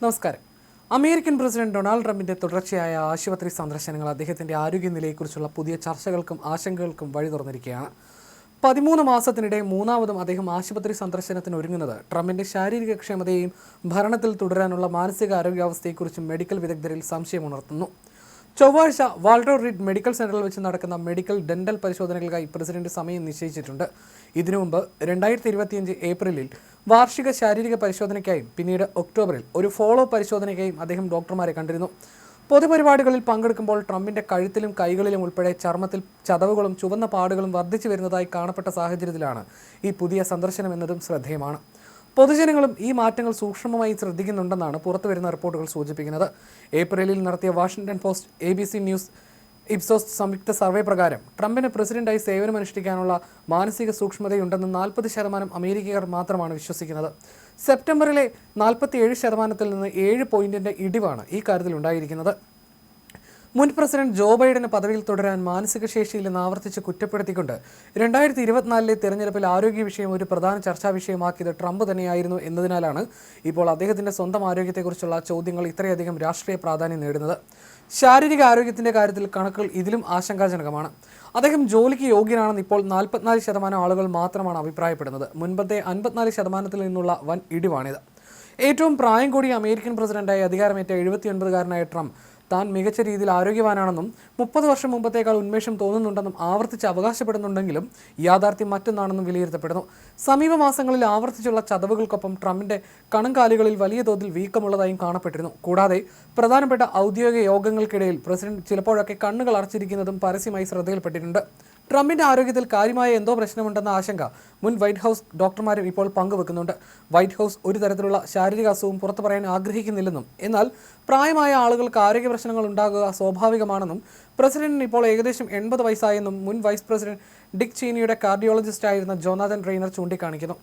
നമസ്കാരം. American president Donald ട്രംപിന്റെ തുടർച്ചയായ ആശുപത്രി സന്ദർശനങ്ങൾ അദ്ദേഹത്തിന്റെ ആരോഗ്യനിലയെക്കുറിച്ചുള്ള പുതിയ ചർച്ചകൾക്കും ആശങ്കകൾക്കും വഴി തുറന്നിരിക്കുകയാണ്. 13 മാസത്തിനിടെ മൂന്നാമതും അദ്ദേഹം ആശുപത്രി സന്ദർശനത്തിന് ഒരുങ്ങുന്നത് ട്രംപിന്റെ ശാരീരിക ക്ഷമതയെയും ഭരണത്തിൽ തുടരാനുള്ള മാനസികാരോഗ്യാവസ്ഥയെക്കുറിച്ചും മെഡിക്കൽ വിദഗ്ധരിൽ സംശയമുണർത്തുന്നു. ചൊവ്വാഴ്ച വാൾട്ടർ റീഡ് മെഡിക്കൽ സെന്ററിൽ വെച്ച് നടക്കുന്ന മെഡിക്കൽ ഡെന്റൽ പരിശോധനകൾക്കായി പ്രസിഡന്റ് സമയം നിശ്ചയിച്ചിട്ടുണ്ട്. ഇതിനു മുമ്പ് 2025 ഏപ്രിലിൽ വാർഷിക ശാരീരിക പരിശോധനയ്ക്കായും പിന്നീട് ഒക്ടോബറിൽ ഒരു ഫോളോ പരിശോധനയ്ക്കായും അദ്ദേഹം ഡോക്ടർമാരെ കണ്ടിരുന്നു. പൊതുപരിപാടികളിൽ പങ്കെടുക്കുമ്പോൾ ട്രംപിന്റെ കഴുത്തിലും കൈകളിലും ഉൾപ്പെടെ ചർമ്മത്തിൽ ചതവുകളും ചുവന്ന പാടുകളും വർദ്ധിച്ചു വരുന്നതായി കാണപ്പെട്ട സാഹചര്യത്തിലാണ് ഈ പുതിയ സന്ദർശനം എന്നതും ശ്രദ്ധേയമാണ്. പൊതുജനങ്ങളും ഈ മാറ്റങ്ങൾ സൂക്ഷ്മമായി ശ്രദ്ധിക്കുന്നുണ്ടെന്നാണ് പുറത്തുവരുന്ന റിപ്പോർട്ടുകൾ സൂചിപ്പിക്കുന്നത്. ഏപ്രിലിൽ നടത്തിയ Washington post, ABC news, Ipsos സംയുക്ത സർവേ പ്രകാരം ട്രംപിന് പ്രസിഡന്റായി സേവനമനുഷ്ഠിക്കാനുള്ള മാനസിക സൂക്ഷ്മതയുണ്ടെന്ന് 40% അമേരിക്കക്കാർ മാത്രമാണ് വിശ്വസിക്കുന്നത്. സെപ്റ്റംബറിലെ 47% നിന്ന് 7 പോയിന്റിന്റെ ഇടിവാണ് ഈ കാര്യത്തിൽ ഉണ്ടായിരിക്കുന്നത്. മുൻ പ്രസിഡന്റ് ജോ ബൈഡന് പദവിയിൽ തുടരാൻ മാനസിക ശേഷിയില്ലെന്ന് ആവർത്തിച്ച് കുറ്റപ്പെടുത്തിക്കൊണ്ട് 2024 തെരഞ്ഞെടുപ്പിൽ ആരോഗ്യ വിഷയം ഒരു പ്രധാന ചർച്ചാ വിഷയമാക്കിയത് ട്രംപ് തന്നെയായിരുന്നു എന്നതിനാലാണ് ഇപ്പോൾ അദ്ദേഹത്തിന്റെ സ്വന്തം ആരോഗ്യത്തെക്കുറിച്ചുള്ള ചോദ്യങ്ങൾ ഇത്രയധികം രാഷ്ട്രീയ പ്രാധാന്യം നേടുന്നത്. ശാരീരിക ആരോഗ്യത്തിന്റെ കാര്യത്തിൽ കണക്കുകൾ ഇതിലും ആശങ്കാജനകമാണ്. അദ്ദേഹം ജോലിക്ക് യോഗ്യനാണെന്ന് ഇപ്പോൾ 44% ആളുകൾ മാത്രമാണ് അഭിപ്രായപ്പെടുന്നത്. മുൻപത്തെ 54% നിന്നുള്ള വൻ ഇടിവാണിത്. ഏറ്റവും പ്രായം കൂടിയ അമേരിക്കൻ പ്രസിഡന്റായി അധികാരമേറ്റ 79-കാരനായ ട്രംപ് താൻ മികച്ച രീതിയിൽ ആരോഗ്യവാനാണെന്നും 30 വർഷം മുമ്പത്തേക്കാൾ ഉന്മേഷം തോന്നുന്നുണ്ടെന്നും ആവർത്തിച്ച് അവകാശപ്പെടുന്നുണ്ടെങ്കിലും യാഥാർത്ഥ്യം മറ്റൊന്നാണെന്നും വിലയിരുത്തപ്പെടുന്നു. സമീപ മാസങ്ങളിൽ ആവർത്തിച്ചുള്ള ചതവുകൾക്കൊപ്പം ട്രംപിന്റെ കണങ്കാലുകളിൽ വലിയ തോതിൽ വീക്കമുള്ളതായും കാണപ്പെട്ടിരുന്നു. കൂടാതെ പ്രധാനപ്പെട്ട ഔദ്യോഗിക യോഗങ്ങൾക്കിടയിൽ പ്രസിഡന്റ് ചിലപ്പോഴൊക്കെ കണ്ണുകൾ അടച്ചിരിക്കുന്നതും പരസ്യമായി ശ്രദ്ധയിൽപ്പെട്ടിട്ടുണ്ട്. ട്രംപിന്റെ ആരോഗ്യത്തിൽ കാര്യമായ എന്തോ പ്രശ്നമുണ്ടെന്ന ആശങ്ക മുൻ വൈറ്റ് ഹൗസ് ഡോക്ടർമാരും ഇപ്പോൾ പങ്കുവെക്കുന്നുണ്ട്. വൈറ്റ് ഹൗസ് ഒരു തരത്തിലുള്ള ശാരീരിക അസുഖവും പുറത്തു പറയാൻ ആഗ്രഹിക്കുന്നില്ലെന്നും എന്നാൽ പ്രായമായ ആളുകൾക്ക് ആരോഗ്യ പ്രശ്നങ്ങൾ ഉണ്ടാകുക സ്വാഭാവികമാണെന്നും പ്രസിഡന്റിന് ഇപ്പോൾ ഏകദേശം 80 വയസ്സായെന്നും മുൻ വൈസ് പ്രസിഡന്റ് ഡിക് ചീനിയുടെ കാർഡിയോളജിസ്റ്റായിരുന്ന ജോനാഥൻ റെയ്നർ ചൂണ്ടിക്കാണിക്കുന്നു.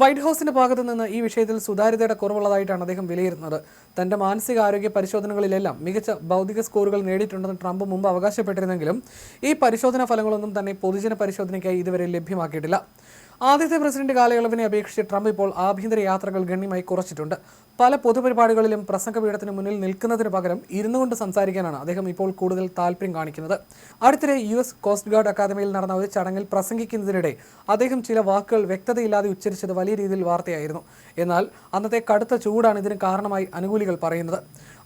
വൈറ്റ് ഹൗസിന്റെ ഭാഗത്തു നിന്ന് ഈ വിഷയത്തിൽ സുതാര്യതയുടെ കുറവുള്ളതായിട്ടാണ് അദ്ദേഹം വിലയിരുത്തുന്നത്. തന്റെ മാനസികാരോഗ്യ പരിശോധനകളിലെല്ലാം മികച്ച ഭൗതിക സ്കോറുകൾ നേടിയിട്ടുണ്ടെന്ന് ട്രംപ് മുമ്പ് അവകാശപ്പെട്ടിരുന്നെങ്കിലും ഈ പരിശോധനാ ഫലങ്ങളൊന്നും തന്നെ പൊതുജന പരിശോധനയ്ക്കായി ഇതുവരെ ലഭ്യമാക്കിയിട്ടില്ല. ആദ്യത്തെ പ്രസിഡന്റ് കാലയളവിനെ അപേക്ഷിച്ച് ട്രംപ് ഇപ്പോൾ ആഭ്യന്തര യാത്രകൾ ഗണ്യമായി കുറച്ചിട്ടുണ്ട്. പല പൊതുപരിപാടികളിലും പ്രസംഗപീഠത്തിന് മുന്നിൽ നിൽക്കുന്നതിന് പകരം ഇരുന്നുകൊണ്ട് സംസാരിക്കാനാണ് അദ്ദേഹം ഇപ്പോൾ കൂടുതൽ താല്പര്യം കാണിക്കുന്നത്. അടുത്തിടെ US കോസ്റ്റ് ഗാർഡ് അക്കാദമിയിൽ നടന്ന ഒരു ചടങ്ങിൽ പ്രസംഗിക്കുന്നതിനിടെ അദ്ദേഹം ചില വാക്കുകൾ വ്യക്തതയില്ലാതെ ഉച്ചരിച്ചത് വലിയ രീതിയിൽ വാർത്തയായിരുന്നു. എന്നാൽ അന്നത്തെ കടുത്ത ചൂടാണ് ഇതിന് കാരണമായി അനുകൂലികൾ പറയുന്നത്.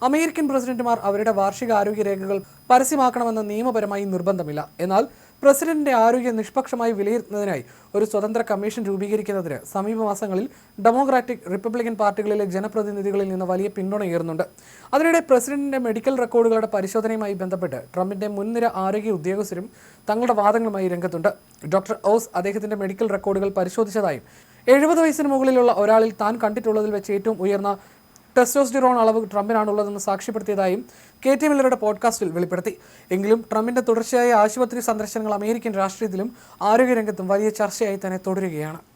അമേരിക്കൻ പ്രസിഡന്റുമാർ അവരുടെ വാർഷിക ആരോഗ്യ രേഖകൾ പരസ്യമാക്കണമെന്ന് നിയമപരമായി നിർബന്ധമില്ല. എന്നാൽ പ്രസിഡന്റിന്റെ ആരോഗ്യം നിഷ്പക്ഷമായി വിലയിരുത്തുന്നതിനായി ഒരു സ്വതന്ത്ര കമ്മീഷൻ രൂപീകരിക്കുന്നതിന് സമീപ മാസങ്ങളിൽ ഡെമോക്രാറ്റിക്, റിപ്പബ്ലിക്കൻ പാർട്ടികളിലെ ജനപ്രതിനിധികളിൽ നിന്ന് വലിയ പിന്തുണയേറുന്നുണ്ട്. അതിനിടെ പ്രസിഡന്റിന്റെ മെഡിക്കൽ റെക്കോർഡുകളുടെ പരിശോധനയുമായി ബന്ധപ്പെട്ട് ട്രംപിന്റെ മുൻനിര ആരോഗ്യ ഉദ്യോഗസ്ഥരും തങ്ങളുടെ വാദങ്ങളുമായി രംഗത്തുണ്ട്. ഡോക്ടർ ഓസ് അദ്ദേഹത്തിന്റെ മെഡിക്കൽ റെക്കോർഡുകൾ പരിശോധിച്ചതായും 70 വയസ്സിന് മുകളിലുള്ള ഒരാളിൽ താൻ കണ്ടിട്ടുള്ളതിൽ വെച്ച് ഏറ്റവും ഉയർന്ന ടെസ്റ്റോസ്റ്റിറോൺ അളവ് ട്രംപിനാണുള്ളതെന്ന് സാക്ഷ്യപ്പെടുത്തിയതായും KT മില്ലറുടെ പോഡ്കാസ്റ്റിൽ വെളിപ്പെടുത്തി. എങ്കിലും ട്രംപിന്റെ തുടർച്ചയായ ആശുപത്രി സന്ദർശനങ്ങൾ അമേരിക്കൻ രാഷ്ട്രീയത്തിലും ആരോഗ്യരംഗത്തും വലിയ ചർച്ചയായി തന്നെ തുടരുകയാണ്.